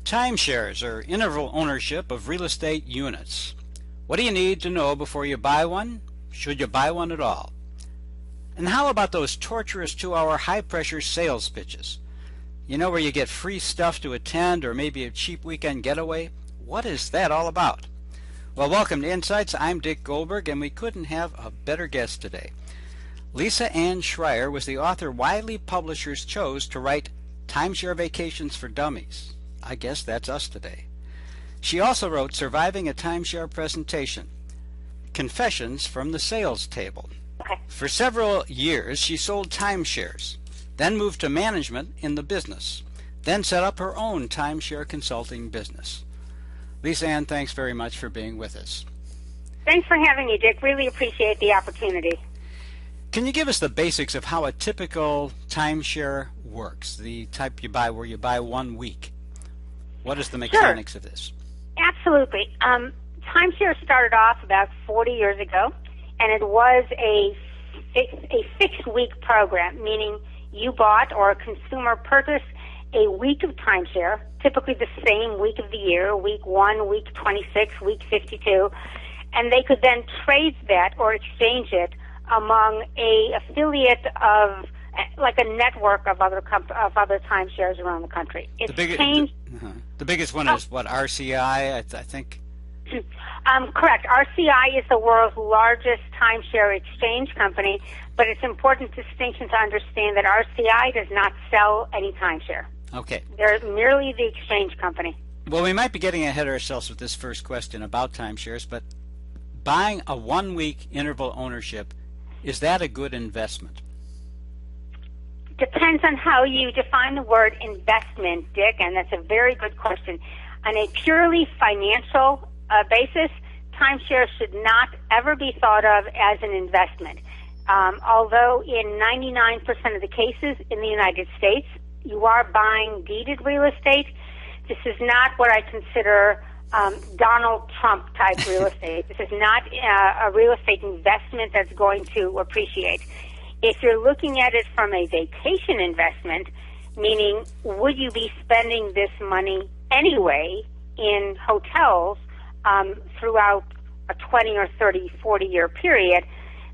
Timeshares are interval ownership of real estate units. What do you need to know before you buy one? Should you buy one at all? And how about those torturous 2-hour high-pressure sales pitches? You know, where you get free stuff to attend or maybe a cheap weekend getaway? What is that all about? Well, welcome to Insights. I'm Dick Goldberg, and we couldn't have a better guest today. Lisa Ann Schreier was the author widely publishers chose to write Timeshare Vacations for Dummies. I guess that's us today. She also wrote Surviving a Timeshare Presentation, Confessions from the Sales Table. Okay. For several years, she sold timeshares, then moved to management in the business, then set up her own timeshare consulting business. Lisa Ann, thanks very much for being with us. Thanks for having me, Dick. Really appreciate the opportunity. Can you give us the basics of how a typical timeshare works, the type you buy where you buy 1 week? What is the mechanics of this? Absolutely. Timeshare started off about 40 years ago, and it was a fixed-week program, meaning you bought or a consumer purchased a week of timeshare, typically the same week of the year, week 1, week 26, week 52, and they could then trade that or exchange it among a affiliate of, like a network of other timeshares around the country. It's changed. The biggest one is what, RCI, I think? Correct. RCI is the world's largest timeshare exchange company, but it's important distinction to understand that RCI does not sell any timeshare. Okay. They're merely the exchange company. Well, we might be getting ahead of ourselves with this first question about timeshares, but buying a 1-week interval ownership, is that a good investment? Depends on how you define the word investment, Dick, and that's a very good question. On a purely financial basis, timeshare should not ever be thought of as an investment. Although in 99% of the cases in the United States, you are buying deeded real estate, this is not what I consider Donald Trump type real estate. This is not a real estate investment that's going to appreciate. If you're looking at it from a vacation investment, meaning would you be spending this money anyway in hotels throughout a 20 or 30, 40-year period,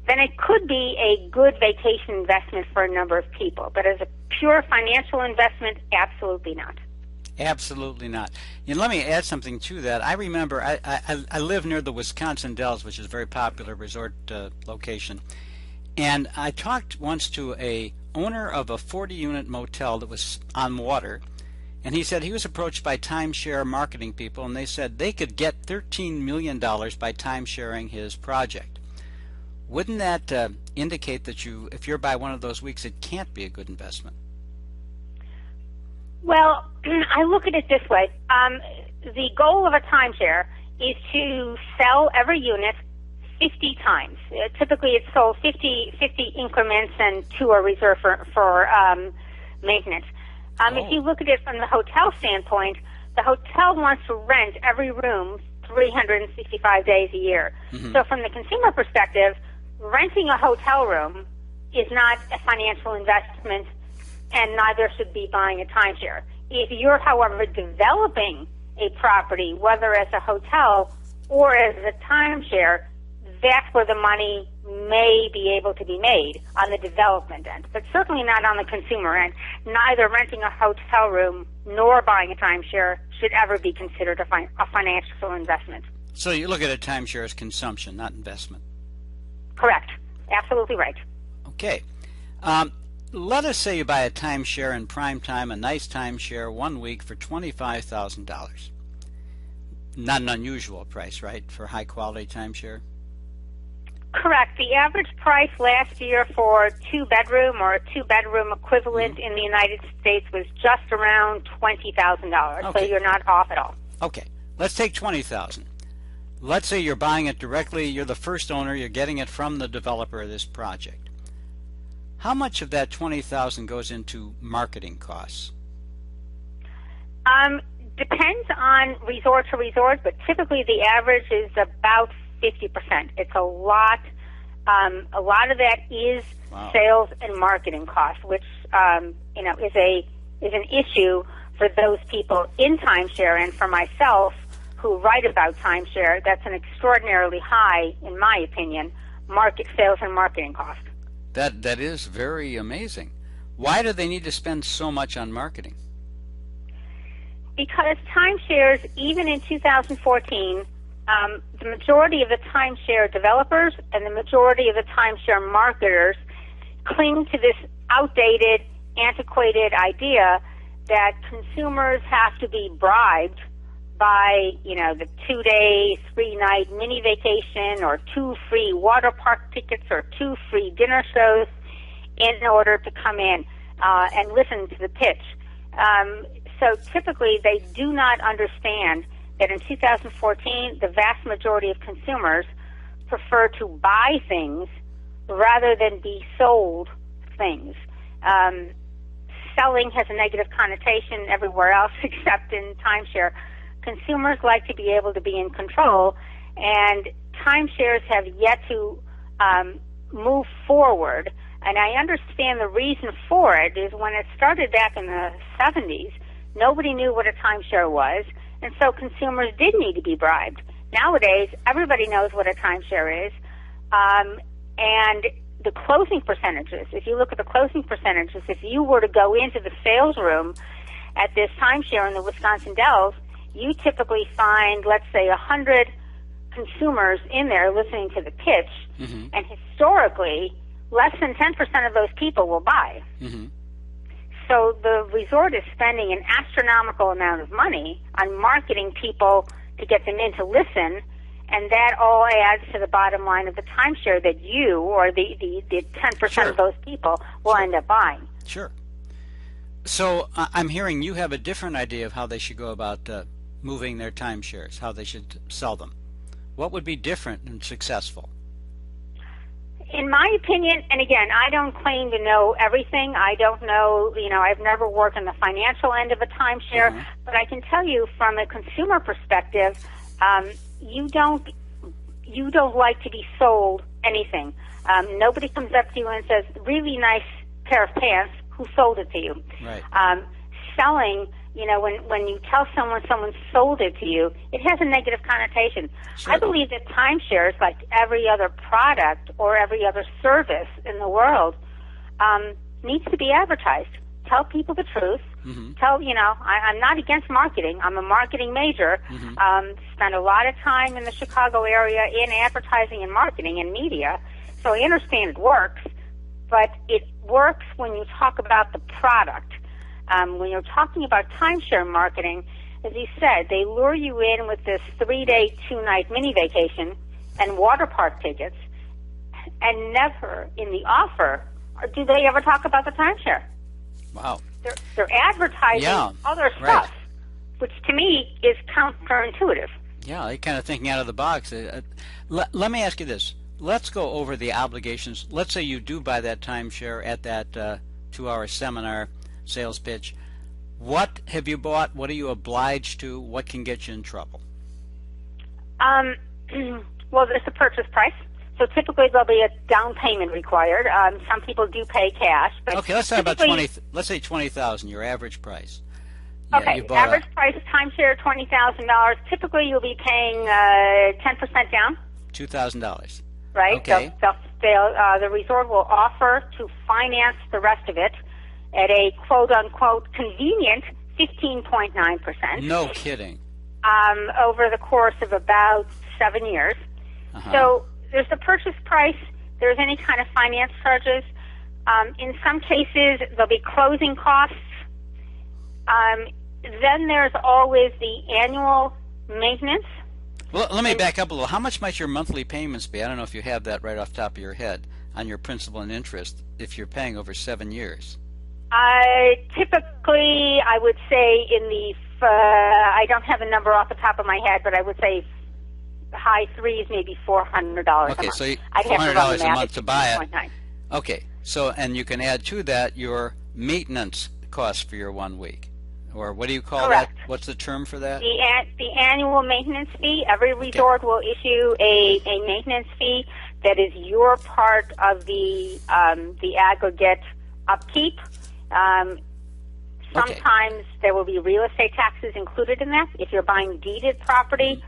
then it could be a good vacation investment for a number of people. But as a pure financial investment, absolutely not. Absolutely not. And let me add something to that. I remember I live near the Wisconsin Dells, which is a very popular resort location. And I talked once to a owner of a 40-unit motel that was on water, and he said he was approached by timeshare marketing people, and they said they could get $13 million by timesharing his project. Wouldn't that indicate that if you're by one of those weeks, it can't be a good investment? Well, I look at it this way. The goal of a timeshare is to sell every unit 50 times. Typically, it's sold 50 increments, and 2 are reserved for maintenance. If you look at it from the hotel standpoint, the hotel wants to rent every room 365 days a year. Mm-hmm. So from the consumer perspective, renting a hotel room is not a financial investment, and neither should be buying a timeshare. If you're, however, developing a property, whether as a hotel or as a timeshare, that's where the money may be able to be made on the development end, but certainly not on the consumer end. Neither renting a hotel room nor buying a timeshare should ever be considered a financial investment. So you look at a timeshare as consumption, not investment. Correct. Absolutely right. Okay. Let us say you buy a timeshare in prime time, a nice timeshare, 1 week for $25,000. Not an unusual price, right, for high-quality timeshare? Correct. The average price last year for a 2-bedroom or a 2-bedroom equivalent in the United States was just around $20,000. Okay. So you're not off at all. Okay. Let's take $20,000. Let's say you're buying it directly. You're the first owner. You're getting it from the developer of this project. How much of that $20,000 goes into marketing costs? Depends on resort to resort, but typically the average is about 50%. It's a lot. A lot of that is sales and marketing costs, which is an issue for those people in timeshare, and for myself who write about timeshare, that's an extraordinarily high, in my opinion, market sales and marketing cost. That is very amazing. Why do they need to spend so much on marketing? Because timeshares, even in 2014, the majority of the timeshare developers and the majority of the timeshare marketers cling to this outdated, antiquated idea that consumers have to be bribed by, the 2-day, 3-night mini vacation or 2 free water park tickets or 2 free dinner shows in order to come in and listen to the pitch. So typically they do not understand that in 2014 the vast majority of consumers prefer to buy things rather than be sold things. Selling has a negative connotation everywhere else except in timeshare. Consumers like to be able to be in control, and timeshares have yet to move forward. And I understand the reason for it is when it started back in the 70s, nobody knew what a timeshare was, and so consumers did need to be bribed. Nowadays, everybody knows what a timeshare is, and the closing percentages, if you look at the closing percentages, if you were to go into the sales room at this timeshare in the Wisconsin Dells, you typically find, let's say, 100 consumers in there listening to the pitch, and historically, less than 10% of those people will buy. So the resort is spending an astronomical amount of money on marketing people to get them in to listen, and that all adds to the bottom line of the timeshare that you or the 10% of those people will end up buying. Sure. So I'm hearing you have a different idea of how they should go about moving their timeshares, how they should sell them. What would be different and successful? In my opinion, and again, I don't claim to know everything. I don't know, I've never worked on the financial end of a timeshare, but I can tell you from a consumer perspective, you don't like to be sold anything. Nobody comes up to you and says, really nice pair of pants, who sold it to you? Right. Selling, when you tell someone sold it to you, it has a negative connotation. Sure. I believe that timeshares, like every other product or every other service in the world, needs to be advertised. Tell people the truth. I'm not against marketing. I'm a marketing major. Spent a lot of time in the Chicago area in advertising and marketing and media, so I understand it works, but it works when you talk about the product. When you're talking about timeshare marketing, as you said, they lure you in with this 3-day, 2-night mini vacation and water park tickets, and never in the offer do they ever talk about the timeshare. Wow. They're advertising other stuff, which to me is counterintuitive. Yeah, they're kind of thinking out of the box. Let me ask you this. Let's go over the obligations. Let's say you do buy that timeshare at that 2-hour seminar sales pitch. What have you bought? What are you obliged to? What can get you in trouble? Well, there's a purchase price. So typically there'll be a down payment required. Some people do pay cash. But okay, let's talk about let's say $20,000, your average price. Okay, average price timeshare $20,000. Typically you'll be paying 10% down. $2,000. Right. Okay. The resort will offer to finance the rest of it at a quote-unquote convenient 15.9%. No kidding. Over the course of about 7 years. So there's the purchase price. There's any kind of finance charges. In some cases, there'll be closing costs. Then there's always the annual maintenance. Well, let me back up a little. How much might your monthly payments be? I don't know if you have that right off the top of your head on your principal and interest if you're paying over 7 years. Typically, I would say in the, I don't have a number off the top of my head, but I would say high threes, maybe $400 a month. So $400 a month to buy it. Okay, so, and you can add to that your maintenance cost for your 1 week. Or what do you call that? What's the term for that? The annual maintenance fee. Every resort will issue a maintenance fee that is your part of the aggregate upkeep. Sometimes there will be real estate taxes included in that. If you're buying deeded property,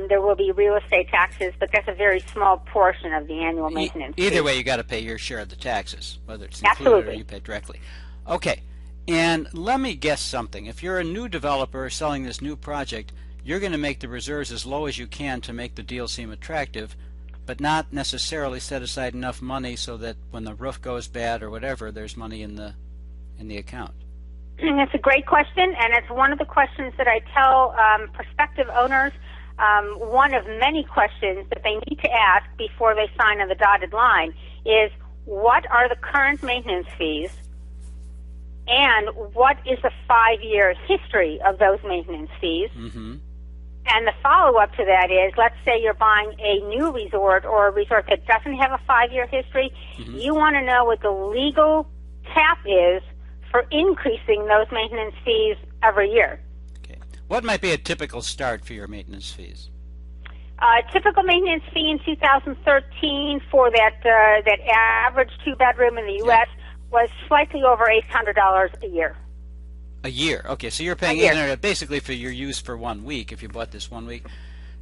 there will be real estate taxes, but that's a very small portion of the annual maintenance fee. Either way, you got to pay your share of the taxes, whether it's included or you pay directly. Okay, and let me guess something. If you're a new developer selling this new project, you're going to make the reserves as low as you can to make the deal seem attractive, but not necessarily set aside enough money so that when the roof goes bad or whatever, there's money in the account. That's a great question, and it's one of the questions that I tell prospective owners. One of many questions that they need to ask before they sign on the dotted line is, what are the current maintenance fees, and what is the 5-year history of those maintenance fees? Mm-hmm. And the follow-up to that is, let's say you're buying a new resort or a resort that doesn't have a 5-year history. Mm-hmm. You want to know what the legal cap is for increasing those maintenance fees every year. Okay. What might be a typical start for your maintenance fees? Typical maintenance fee in 2013 for that average 2-bedroom in the U.S. was slightly over $800 a year. A year. Okay, so you're paying $800 basically for your use for 1 week if you bought this 1 week.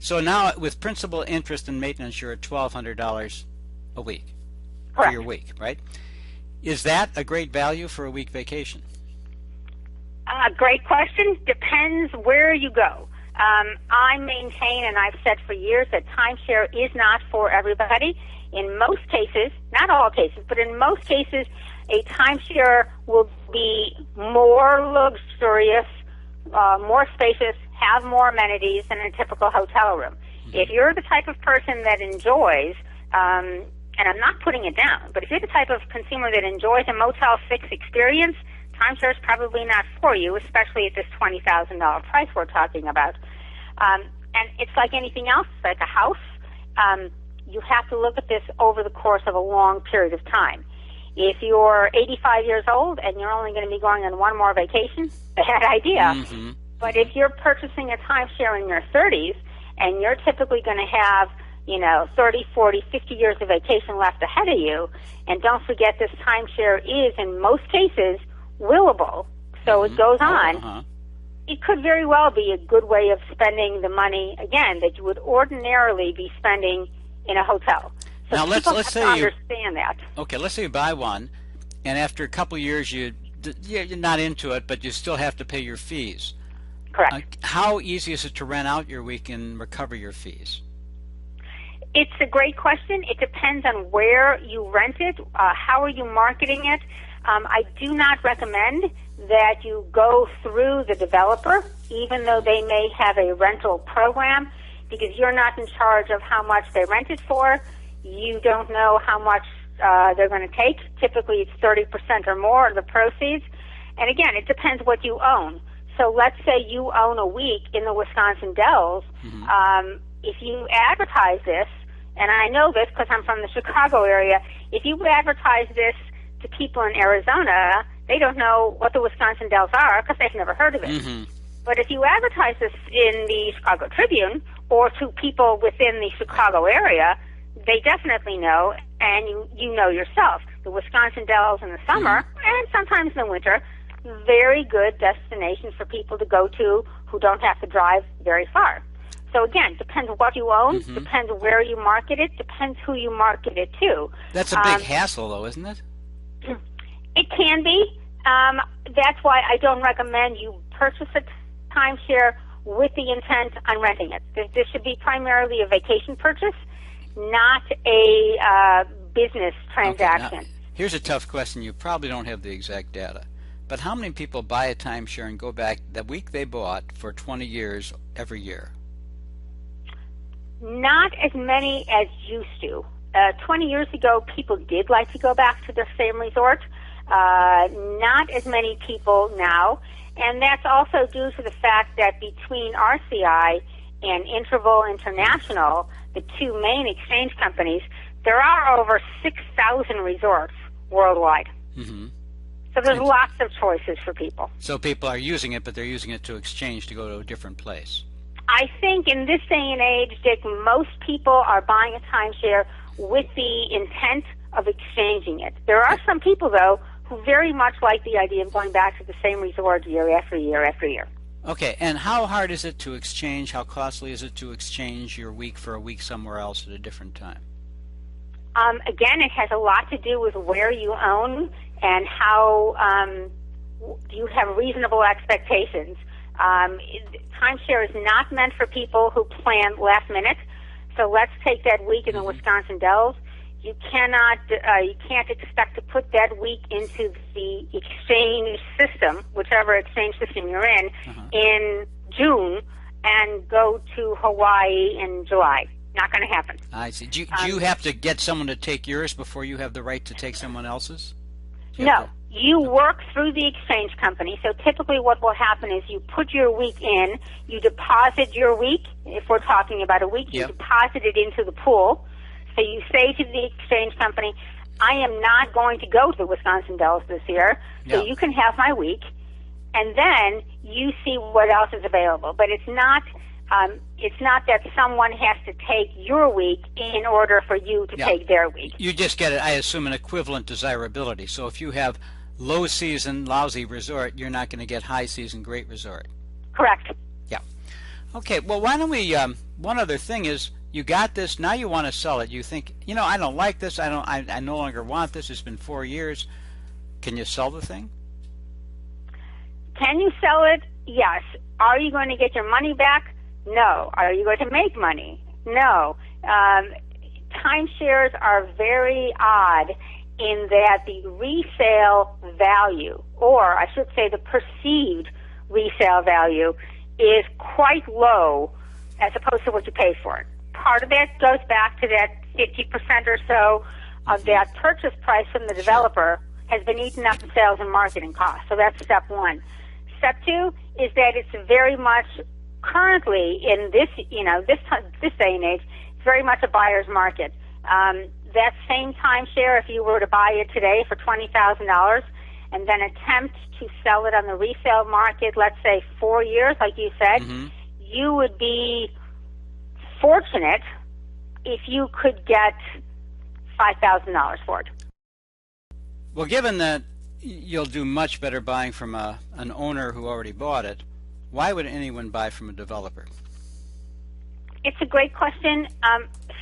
So now with principal, interest, and maintenance, you're at $1,200 a week. Correct. For your week, right? Is that a great value for a week vacation? Great question. Depends where you go. I maintain, and I've said for years, that timeshare is not for everybody. In most cases, not all cases, but in most cases, a timeshare will be more luxurious, more spacious, have more amenities than a typical hotel room. If you're the type of person that enjoys, and I'm not putting it down, but if you're the type of consumer that enjoys a Motel 6 experience, timeshare is probably not for you, especially at this $20,000 price we're talking about. And it's like anything else, like a house. You have to look at this over the course of a long period of time. If you're 85 years old and you're only going to be going on one more vacation, bad idea. Mm-hmm. But if you're purchasing a timeshare in your 30s and you're typically going to have, 30, 40, 50 years of vacation left ahead of you, and don't forget this timeshare is, in most cases, willable, so it goes on, it could very well be a good way of spending the money, again, that you would ordinarily be spending in a hotel. So now let's say understand that. Okay, let's say you buy one, and after a couple of years you're not into it, but you still have to pay your fees. Correct. How easy is it to rent out your week and recover your fees? It's a great question. It depends on where you rent it, how are you marketing it. I do not recommend that you go through the developer, even though they may have a rental program, because you're not in charge of how much they rent it for. You don't know how much they're going to take. Typically, it's 30% or more of the proceeds. And again, it depends what you own. So let's say you own a week in the Wisconsin Dells. Mm-hmm. If you advertise this, and I know this because I'm from the Chicago area, if you advertise this to people in Arizona, they don't know what the Wisconsin Dells are because they've never heard of it. Mm-hmm. But if you advertise this in the Chicago Tribune or to people within the Chicago area, they definitely know, and you know yourself. The Wisconsin Dells in the summer, and sometimes in the winter, very good destination for people to go to who don't have to drive very far. So again, depends what you own, depends where you market it, depends who you market it to. That's a big hassle, though, isn't it? It can be. That's why I don't recommend you purchase a timeshare with the intent on renting it. This should be primarily a vacation purchase, not a business transaction. Okay, now, here's a tough question. You probably don't have the exact data. But how many people buy a timeshare and go back the week they bought for 20 years every year? Not as many as used to. 20 years ago, people did like to go back to the same resort. Not as many people now. And that's also due to the fact that between RCI and Interval International, the two main exchange companies, there are over 6,000 resorts worldwide. Mm-hmm. So there's lots of choices for people. So people are using it, but they're using it to exchange to go to a different place. I think in this day and age, Dick, most people are buying a timeshare with the intent of exchanging it. There are some people, though, very much like the idea of going back to the same resort year after year after year. Okay, and how hard is it to exchange? How costly is it to exchange your week for a week somewhere else at a different time? Again, it has a lot to do with where you own and how you have reasonable expectations. Timeshare is not meant for people who plan last minute. So let's take that week in the Wisconsin Dells. You can't expect to put that week into the exchange system, whichever exchange system you're in June and go to Hawaii in July. Not going to happen. I see. Do you have to get someone to take yours before you have the right to take someone else's? No. You work through the exchange company. So typically what will happen is you put your week in, you deposit your week. If we're talking about a week, you deposit it into the pool. So you say to the exchange company, I am not going to go to the Wisconsin Dells this year, so you can have my week. And then you see what else is available. But it's not that someone has to take your week in order for you to take their week. You just get, I assume, an equivalent desirability. So if you have low season, lousy resort, you're not going to get high season, great resort. Correct. Yeah. Okay, well, why don't we, one other thing is, you got this, now you want to sell it. You think, I don't like this, I no longer want this, it's been 4 years. Can you sell the thing? Can you sell it? Yes. Are you going to get your money back? No. Are you going to make money? No. Timeshares are very odd in that the resale value, or I should say the perceived resale value, is quite low as opposed to what you paid for it. Part of that goes back to that 50% or so of that purchase price from the developer has been eaten up in sales and marketing costs. So that's step one. Step two is that it's very much currently in this, this day and age, it's very much a buyer's market. That same timeshare, if you were to buy it today for $20,000 and then attempt to sell it on the resale market, let's say 4 years, like you said, you would be fortunate if you could get $5,000 for it. Well, given that you'll do much better buying from an owner who already bought it, why would anyone buy from a developer? It's a great question.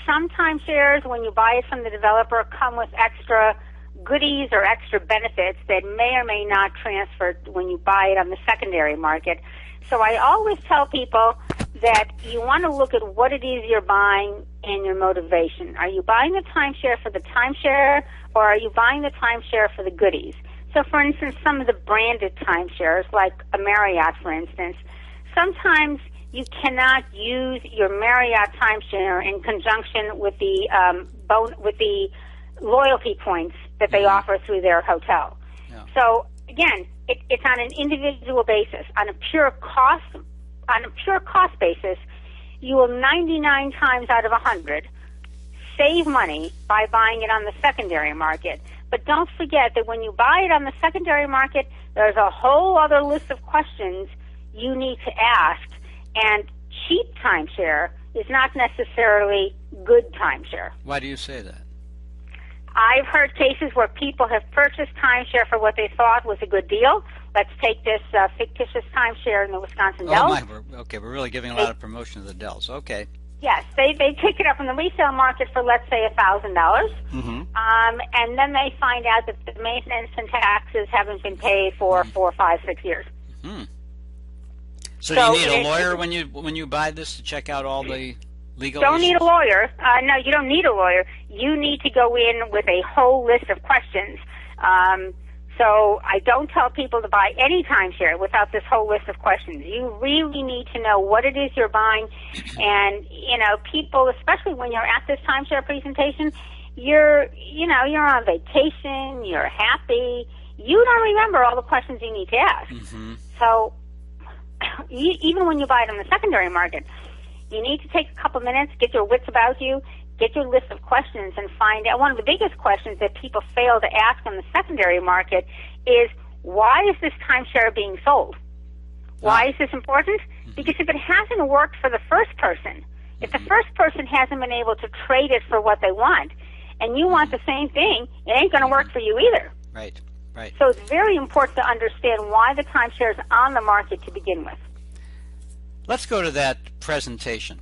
Some timeshares, when you buy it from the developer, come with extra goodies or extra benefits that may or may not transfer when you buy it on the secondary market. So I always tell people that you want to look at what it is you're buying and your motivation. Are you buying the timeshare for the timeshare, or are you buying the timeshare for the goodies? So, for instance, some of the branded timeshares, like a Marriott, for instance, sometimes you cannot use your Marriott timeshare in conjunction with the loyalty points that they offer through their hotel. Yeah. So, again, it's on an individual basis. On a pure cost basis, you will 99 times out of 100 save money by buying it on the secondary market. But don't forget that when you buy it on the secondary market, there's a whole other list of questions you need to ask, and cheap timeshare is not necessarily good timeshare. Why do you say that? I've heard cases where people have purchased timeshare for what they thought was a good deal. Let's take this fictitious timeshare in the Wisconsin Dells. Okay, we're really giving a lot of promotion to the Dells. Okay. Yes, they pick it up in the resale market for, let's say, $1,000, and then they find out that the maintenance and taxes haven't been paid for 4, 5, 6 years. So do you need a lawyer when you buy this to check out all the legal Don't issues? need a lawyer. No, you don't need a lawyer. You need to go in with a whole list of questions. So I don't tell people to buy any timeshare without this whole list of questions. You really need to know what it is you're buying. And, people, especially when you're at this timeshare presentation, you're on vacation, you're happy. You don't remember all the questions you need to ask. So even when you buy it on the secondary market, you need to take a couple minutes, get your wits about you, get your list of questions, and find out. One of the biggest questions that people fail to ask on the secondary market is, why is this timeshare being sold? Why is this important? Because if it hasn't worked for the first person, if the first person hasn't been able to trade it for what they want, and you want the same thing, it ain't going to work for you either. Right. Right. So it's very important to understand why the timeshare is on the market to begin with. Let's go to that presentation.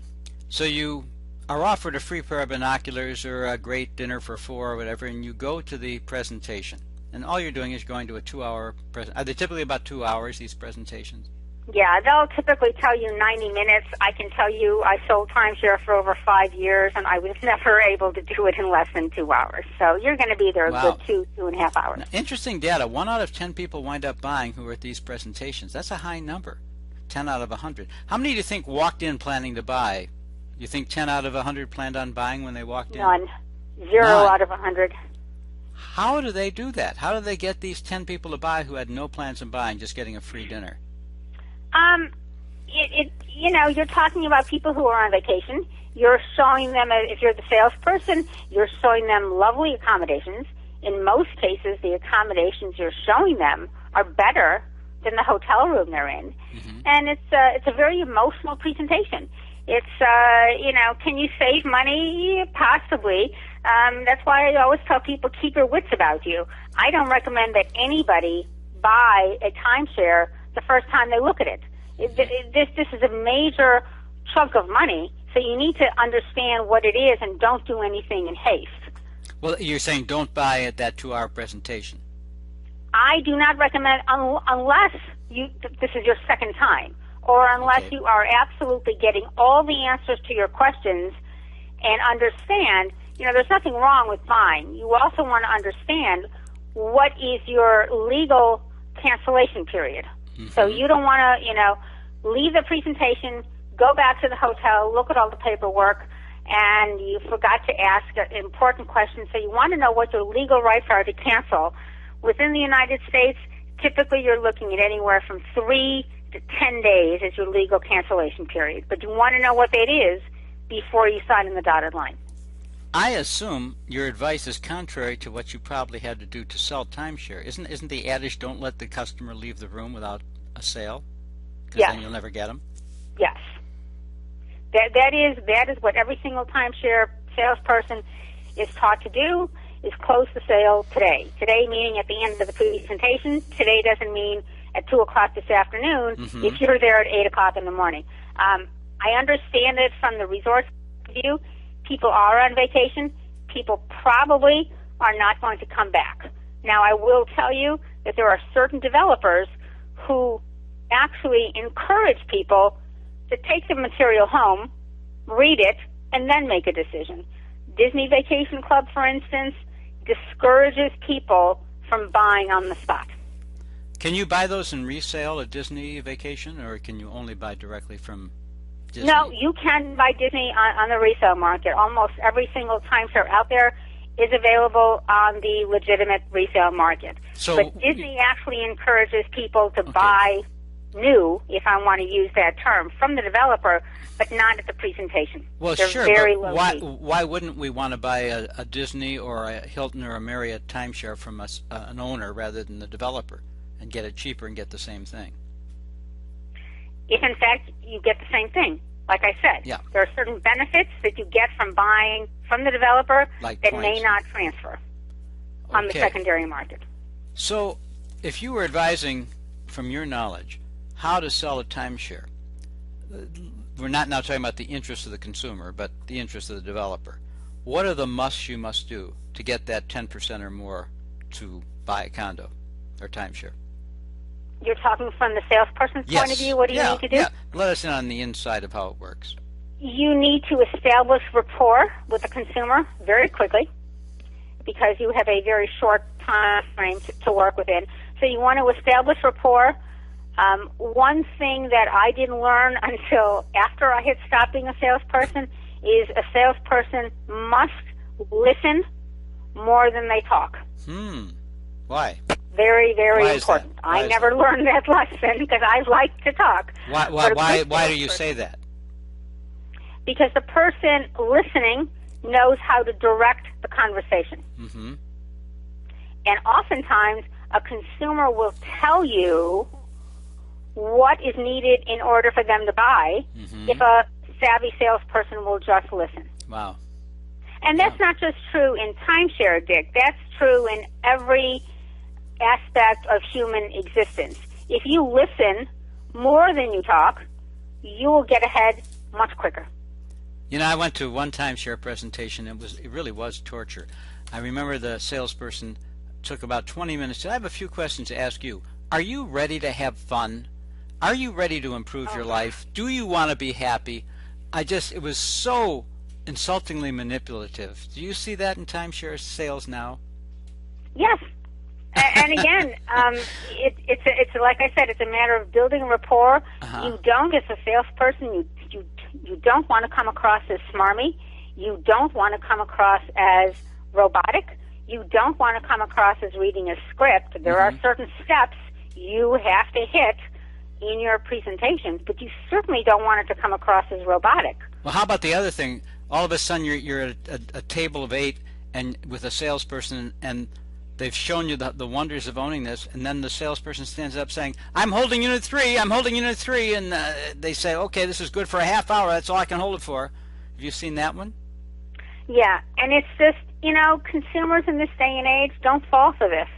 So you are offered a free pair of binoculars or a great dinner for four or whatever, and you go to the presentation. And all you're doing is going to a 2-hour presentation. Are they typically about 2 hours, these presentations? Yeah, they'll typically tell you 90 minutes. I can tell you I sold timeshare for over 5 years, and I was never able to do it in less than 2 hours. So you're going to be there a good 2.5 hours. Now, interesting data. 1 out of 10 people wind up buying who are at these presentations. That's a high number, 10 out of 100. How many do you think walked in planning to buy? You think 10 out of 100 planned on buying when they walked in? None. Zero out of 100. How do they do that? How do they get these 10 people to buy who had no plans on buying, just getting a free dinner? You're talking about people who are on vacation. You're showing them, if you're the salesperson, you're showing them lovely accommodations. In most cases, the accommodations you're showing them are better than the hotel room they're in. Mm-hmm. And it's a very emotional presentation. It's, can you save money? Possibly. That's why I always tell people, keep your wits about you. I don't recommend that anybody buy a timeshare the first time they look at it. This is a major chunk of money, so you need to understand what it is and don't do anything in haste. Well, you're saying don't buy at that 2-hour presentation. I do not recommend, unless this is your second time, or unless you are absolutely getting all the answers to your questions and understand, there's nothing wrong with buying. You also want to understand what is your legal cancellation period. Mm-hmm. So you don't want to, leave the presentation, go back to the hotel, look at all the paperwork, and you forgot to ask an important question. So you want to know what your legal rights are to cancel. Within the United States, typically you're looking at anywhere from 3 to 10 days as your legal cancellation period. But you want to know what that is before you sign in the dotted line. I assume your advice is contrary to what you probably had to do to sell timeshare. Isn't the adage, don't let the customer leave the room without a sale? Because then you'll never get them? Yes. That is what every single timeshare salesperson is taught to do, is close the sale today. Today meaning at the end of the presentation. Today doesn't mean at 2 o'clock this afternoon if you're there at 8 o'clock in the morning. I understand it from the resort view. People are on vacation. People probably are not going to come back. Now, I will tell you that there are certain developers who actually encourage people to take the material home, read it, and then make a decision. Disney Vacation Club, for instance, discourages people from buying on the spot. Can you buy those in resale at Disney Vacation, or can you only buy directly from Disney? No, you can buy Disney on the resale market. Almost every single timeshare out there is available on the legitimate resale market. But Disney actually encourages people to buy new, if I want to use that term, from the developer, but not at the presentation. Well, they're sure, very but low why wouldn't we want to buy a Disney or a Hilton or a Marriott timeshare from an owner rather than the developer and get it cheaper and get the same thing? If, in fact, you get the same thing. Like I said, there are certain benefits that you get from buying from the developer that may not transfer on the secondary market. So if you were advising, from your knowledge, how to sell a timeshare, we're not now talking about the interest of the consumer, but the interest of the developer. What are the musts you must do to get that 10% or more to buy a condo or timeshare? You're talking from the salesperson's point of view. What do you need to do? Yeah, let us in on the inside of how it works. You need to establish rapport with the consumer very quickly because you have a very short time frame to work within. So you want to establish rapport. One thing that I didn't learn until after I had stopped being a salesperson is a salesperson must listen more than they talk. Why? Very, very important. I never learned that lesson because I like to talk. Why do you say that? Because the person listening knows how to direct the conversation. Mm-hmm. And oftentimes, a consumer will tell you what is needed in order for them to buy if a savvy salesperson will just listen. Wow. And that's not just true in timeshare, Dick. That's true in every aspect of human existence. If you listen more than you talk, you will get ahead much quicker. You know, I went to one timeshare presentation. It really was torture. I remember the salesperson took about 20 minutes. I have a few questions to ask you. Are you ready to have fun? Are you ready to improve your life? Do you want to be happy? It was so insultingly manipulative. Do you see that in timeshare sales now? Yes. And again, it's like I said, it's a matter of building rapport. You don't, as a salesperson, you don't want to come across as smarmy. You don't want to come across as robotic. You don't want to come across as reading a script. There are certain steps you have to hit in your presentations, but you certainly don't want it to come across as robotic. Well, how about the other thing? All of a sudden you're at a table of 8 and with a salesperson, and they've shown you the wonders of owning this, and then the salesperson stands up saying, I'm holding unit 3, I'm holding unit 3, and they say, okay, this is good for a half hour, that's all I can hold it for. Have you seen that one? Yeah, and it's just, consumers in this day and age don't fall for this.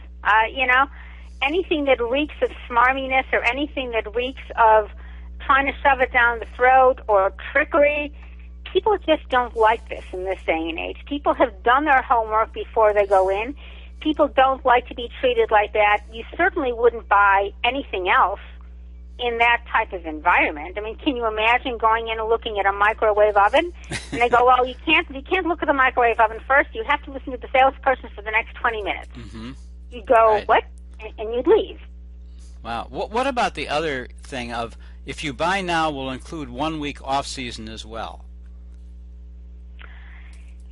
Anything that reeks of smarminess or anything that reeks of trying to shove it down the throat or trickery, people just don't like this in this day and age. People have done their homework before they go in. People don't like to be treated like that. You certainly wouldn't buy anything else in that type of environment. I mean, can you imagine going in and looking at a microwave oven? And they go, well, you can't look at the microwave oven first. You have to listen to the salesperson for the next 20 minutes. You go, right. What? And you'd leave. Wow. What about the other thing of, if you buy now, we'll include 1 week off season as well?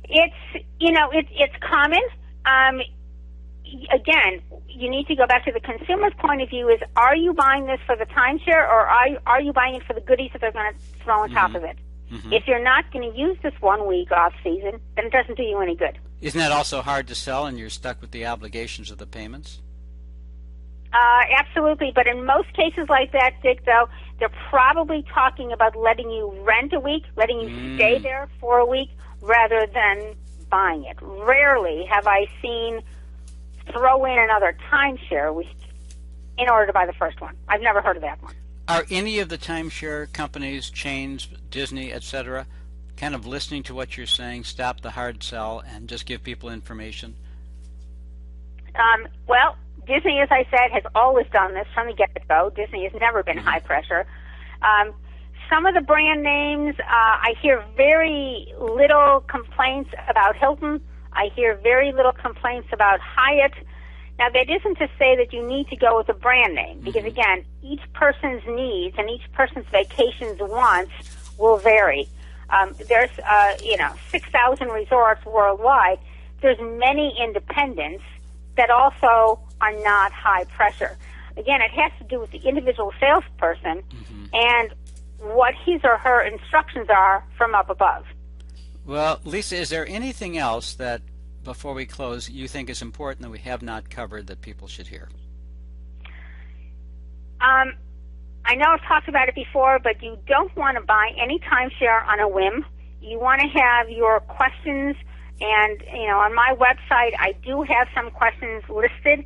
It's common. Again, you need to go back to the consumer's point of view is, are you buying this for the timeshare, or are you buying it for the goodies that they're going to throw on top of it? If you're not going to use this 1 week off season, then it doesn't do you any good. Isn't that also hard to sell, and you're stuck with the obligations of the payments? Absolutely, but in most cases like that, Dick, though, they're probably talking about letting you rent a week, letting you stay there for a week, rather than buying it. Rarely have I seen throw in another timeshare in order to buy the first one. I've never heard of that one. Are any of the timeshare companies, chains, Disney, etc., kind of listening to what you're saying, stop the hard sell, and just give people information? Well, Disney, as I said, has always done this from the get-go. Disney has never been high pressure. Some of the brand names, I hear very little complaints about Hilton. I hear very little complaints about Hyatt. Now, that isn't to say that you need to go with a brand name, because, again, each person's needs and each person's vacations wants will vary. There's, 6,000 resorts worldwide. There's many independents that also are not high pressure. Again, it has to do with the individual salesperson and what his or her instructions are from up above. Well, Lisa, is there anything else that, before we close, you think is important that we have not covered that people should hear? I know I've talked about it before, but you don't want to buy any timeshare on a whim. You want to have your questions, and, on my website, I do have some questions listed.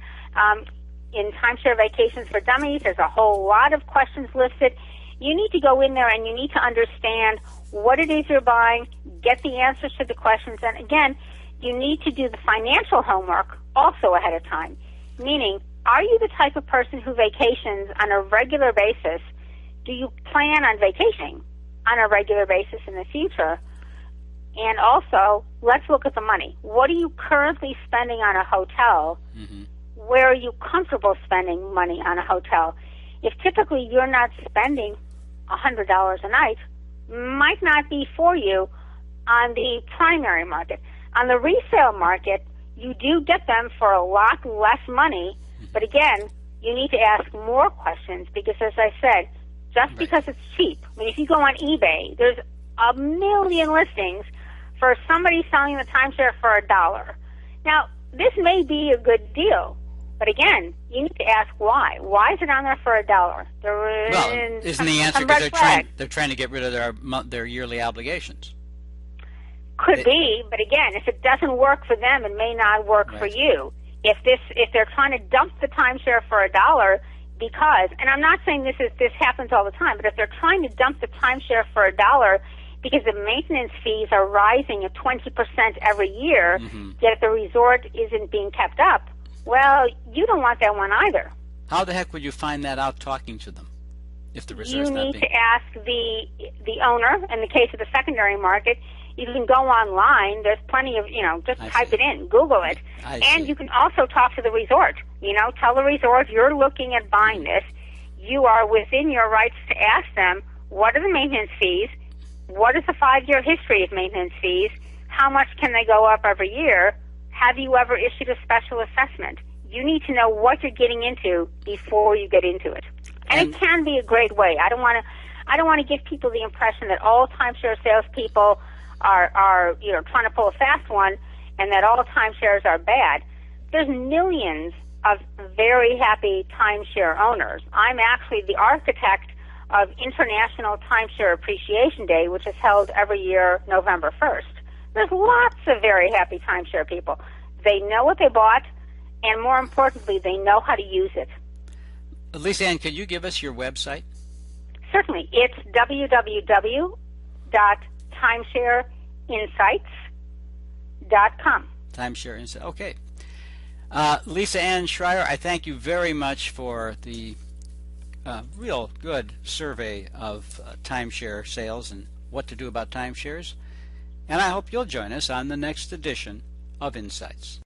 In Timeshare Vacations for Dummies, there's a whole lot of questions listed. You need to go in there and you need to understand what it is you're buying, get the answers to the questions, and again, you need to do the financial homework also ahead of time. Meaning, are you the type of person who vacations on a regular basis? Do you plan on vacationing on a regular basis in the future? And also, let's look at the money. What are you currently spending on a hotel? Where are you comfortable spending money on a hotel? If typically you're not spending $100 a night, might not be for you on the primary market. On the resale market, you do get them for a lot less money, but again, you need to ask more questions because, as I said, just because it's cheap. I mean, if you go on eBay, there's a million listings for somebody selling the timeshare for $1. Now, this may be a good deal, but again, you need to ask why. Why is it on there for $1? Well, isn't the answer because they're trying to get rid of their yearly obligations? Could be, but again, if it doesn't work for them, it may not work for you. if they're trying to dump the timeshare for $1 because, and I'm not saying this happens all the time, but if they're trying to dump the timeshare for $1 because the maintenance fees are rising at 20% every year, yet the resort isn't being kept up, well, you don't want that one either. How the heck would you find that out talking to them if the resort's You not need being... to ask the owner. In the case of the secondary market, you can go online. There's plenty of, just type it in, Google it. And you can also talk to the resort. Tell the resort you're looking at buying this. You are within your rights to ask them, what are the maintenance fees? What is the 5-year history of maintenance fees? How much can they go up every year? Have you ever issued a special assessment? You need to know what you're getting into before you get into it. And it can be a great way. I don't want to give people the impression that all timeshare salespeople are trying to pull a fast one and that all timeshares are bad. There's millions of very happy timeshare owners. I'm actually the architect of International Timeshare Appreciation Day, which is held every year November 1st. There's lots of very happy timeshare people. They know what they bought, and more importantly, they know how to use it. Lisa Ann, could you give us your website? Certainly. It's www.timeshareinsights.com. Timeshare Insights. Okay. Lisa Ann Schreier, I thank you very much for the real good survey of timeshare sales and what to do about timeshares. And I hope you'll join us on the next edition of Insights.